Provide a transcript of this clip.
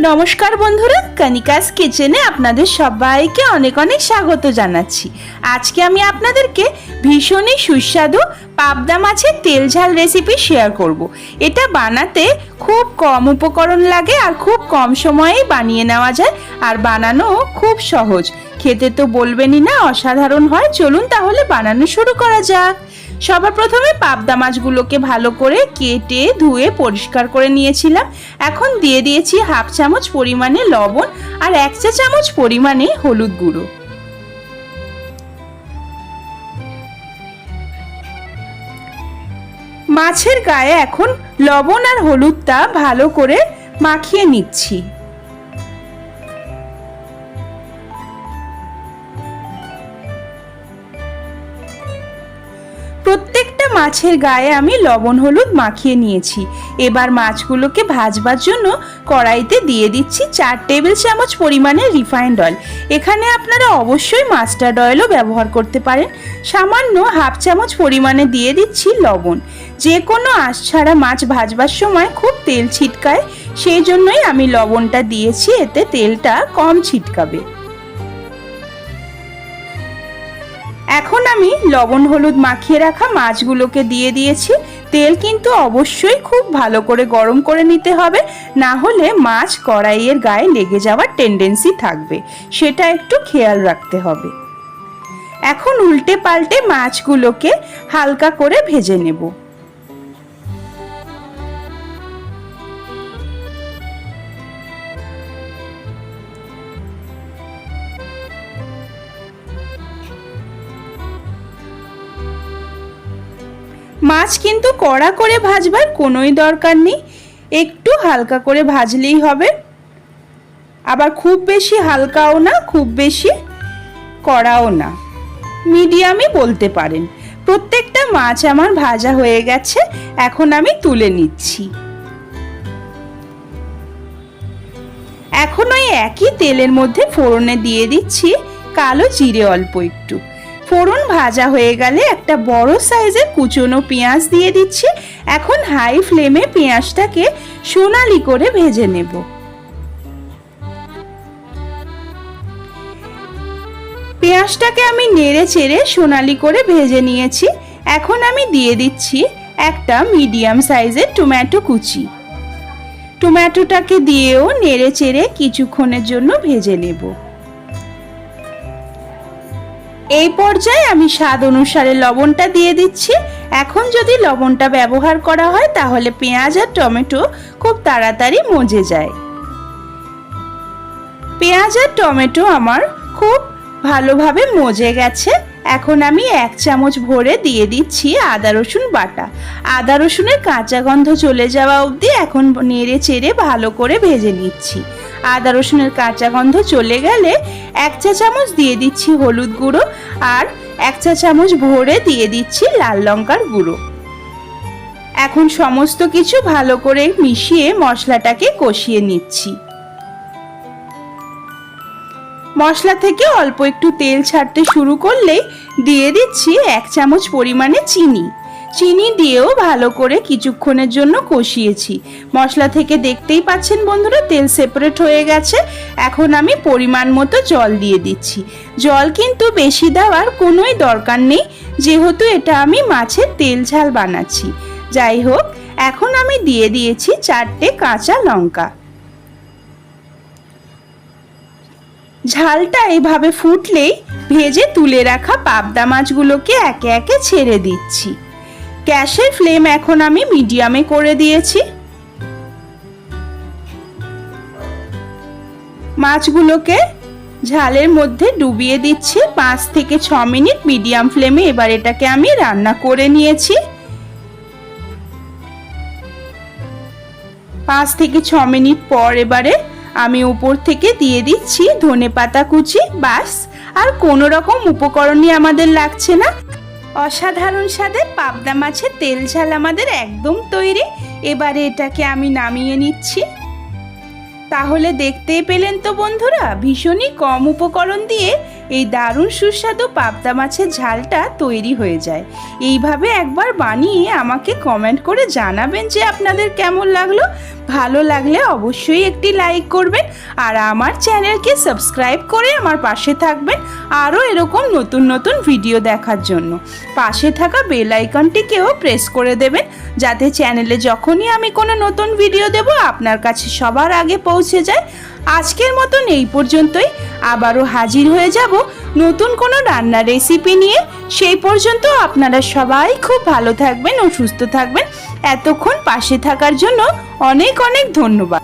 নমস্কার বন্ধুরা, কনিকাস কিচেনে আপনাদের সবাইকে অনেক অনেক স্বাগত জানাচ্ছি। আজকে আমি আপনাদেরকে ভীষণই সুস্বাদু পাবদা মাছের তেল ঝাল রেসিপি শেয়ার করব। এটা বানাতে খুব কম উপকরণ লাগে আর খুব কম সময়েই বানিয়ে নেওয়া যায়, আর বানানো খুব সহজ। খেতে তো বলবেনই না, অসাধারণ হয়। চলুন তাহলে বানানো শুরু করা যাক। সবার প্রথমে পাবদা মাছগুলোকে ভালো করে কেটে ধুয়ে পরিষ্কার করে নিয়েছিলাম। এখন দিয়ে দিয়েছি হাফ চামচ পরিমাণে লবণ আর 1 চা চামচ পরিমাণে হলুদ গুঁড়ো। মাছের গায়ে এখন লবণ আর হলুদটা ভালো করে মাখিয়ে নিচ্ছি। প্রত্যেকটা মাছের গায়ে আমি লবণ হলুদ মাখিয়ে নিয়েছি। এবার মাছগুলোকে ভাজবার জন্য কড়াইতে দিয়ে দিচ্ছি 4 টেবিল চামচ পরিমাণে রিফাইন্ড অয়েল। এখানে আপনারা অবশ্যই মাস্টার্ড অয়েলও ব্যবহার করতে পারেন। সামান্য হাফ চামচ পরিমাণে দিয়ে দিচ্ছি লবণ। যে কোনো আঁশ ছাড়া মাছ ভাজবার সময় খুব তেল ছিটকায়, সেই জন্যই আমি লবণটা দিয়েছি, এতে তেলটা কম ছিটকাবে। এখন আমি লবণ হলুদ মাখিয়ে রাখা মাছগুলোকে দিয়ে দিয়েছি। তেল কিন্তু অবশ্যই খুব ভালো করে গরম করে নিতে হবে, না হলে মাছ কড়াইয়ের গায়ে লেগে যাওয়ার টেন্ডেন্সি থাকবে, সেটা একটু খেয়াল রাখতে হবে। এখন উল্টে পাল্টে মাছগুলোকে হালকা করে ভেজে নেব। মাছ কিন্তু কড়া করে ভাজবার কোনোই দরকার নেই, একটু হালকা করে ভাজলেই হবে। আবার খুব বেশি হালকাও না, খুব বেশি কড়াও না, মিডিয়ামই বলতে পারেন। প্রত্যেকটা মাছ আমার ভাজা হয়ে গেছে, এখন আমি তুলে নিচ্ছি। এখন ওই একই তেলের মধ্যে ফোড়নে দিয়ে দিচ্ছি কালো জিরে অল্প একটু। ফোড়ন ভাজা হয়ে গেলে একটা বড় সাইজের কুচনো পেঁয়াজ দিয়ে দিচ্ছি। এখন হাই ফ্লেমে পেঁয়াজটাকে সোনালি করে ভেজে নেব। পেঁয়াজটাকে আমি নেড়ে চেড়ে সোনালি করে ভেজে নিয়েছি। এখন আমি দিয়ে দিচ্ছি একটা মিডিয়াম সাইজের টমেটো কুচি। টমেটোটাকে দিয়েও নেড়ে চেড়ে কিছুক্ষণের জন্য ভেজে নেব। এই পর্যায়ে আমি স্বাদ অনুসারে লবণটা দিয়ে দিচ্ছি। এখন যদি লবণটা ব্যবহার করা হয় তাহলে পেঁয়াজ আর টমেটো খুব তাড়াতাড়ি মজে যায়। পেঁয়াজ আর টমেটো আমার খুব ভালোভাবে মজে গেছে। এখন আমি 1 চামচ ভরে দিয়ে দিচ্ছি আদা রসুন বাটা। আদা রসুনের কাঁচা গন্ধ চলে যাওয়া অবধি এখন নেড়ে চেড়ে ভালো করে ভেজে নিচ্ছি। আদা রসুনের কাঁচা গন্ধ চলে গেলে 1 চা চামচ দিয়ে দিচ্ছি হলুদ গুঁড়ো আর 1 চা চামচ ভরে দিয়ে দিচ্ছি লাল লঙ্কার গুঁড়ো। এখন সমস্ত কিছু ভালো করে মিশিয়ে মশলাটাকে কষিয়ে নিচ্ছি। মশলা থেকে অল্প একটু তেল ছাড়তে শুরু করলেই দিয়ে দিচ্ছি 1 চামচ পরিমাণে চিনি। চিনি দিয়েও ভালো করে কিছুক্ষণের জন্য কষিয়েছি। মশলা থেকে দেখতেই পাচ্ছেন বন্ধুরা তেল সেপারেট হয়ে গেছে। এখন আমি পরিমাণ মতো জল দিয়ে দিচ্ছি। জল কিন্তু বেশি দেওয়ার কোনোই দরকার নেই, যেহেতু এটা আমি মাছের তেল ঝাল বানাচ্ছি। যাই হোক, এখন আমি দিয়ে দিয়েছি 4টে কাঁচা লঙ্কা। ঝালটা এইভাবে ফুটলেই ভেজে তুলে রাখা পাবদা মাছগুলোকে একে একে ছেড়ে দিচ্ছি। গ্যাসের ফ্লেম এখন আমি মিডিয়ামে করে দিয়েছি। মাছগুলোকে ঝালের মধ্যে ডুবিয়ে দিচ্ছি। 5 থেকে 6 মিনিট মিডিয়াম ফ্লেমে এবার এটাকে আমি রান্না করে নিয়েছি। 5 থেকে 6 মিনিট পর এবারে আমি উপর থেকে দিয়ে দিচ্ছি ধনেপাতা কুচি। বাস, আর কোনো রকম উপকরণই আমাদের লাগছে না। অসাধারণ স্বাদের পাবদা মাছের তেল ঝাল আমাদের একদম তৈরি। এবারে এটাকে আমি নামিয়ে নিচ্ছি। তাহলে দেখতেই পেলেন তো বন্ধুরা, ভীষণই কম উপকরণ দিয়ে এই দারুণ সুস্বাদু পাবদা মাছের ঝালটা তৈরি হয়ে যায়। এইভাবে একবার বানিয়ে আমাকে কমেন্ট করে জানাবেন যে আপনাদের কেমন লাগলো। ভালো লাগলে অবশ্যই একটি লাইক করবেন আর আমার চ্যানেলকে সাবস্ক্রাইব করে আমার পাশে থাকবেন আরও এরকম নতুন নতুন ভিডিও দেখার জন্য। পাশে থাকা বেল আইকনটিকেও প্রেস করে দেবেন যাতে চ্যানেলে যখনই আমি কোনো নতুন ভিডিও দেব আপনার কাছে সবার আগে পৌঁছে যায়। আজকের মতন এই পর্যন্তই, আবারও হাজির হয়ে যাব নতুন কোনো রান্নার রেসিপি নিয়ে। সেই পর্যন্ত আপনারা সবাই খুব ভালো থাকবেন ও সুস্থ থাকবেন। এতক্ষণ পাশে থাকার জন্য অনেক অনেক ধন্যবাদ।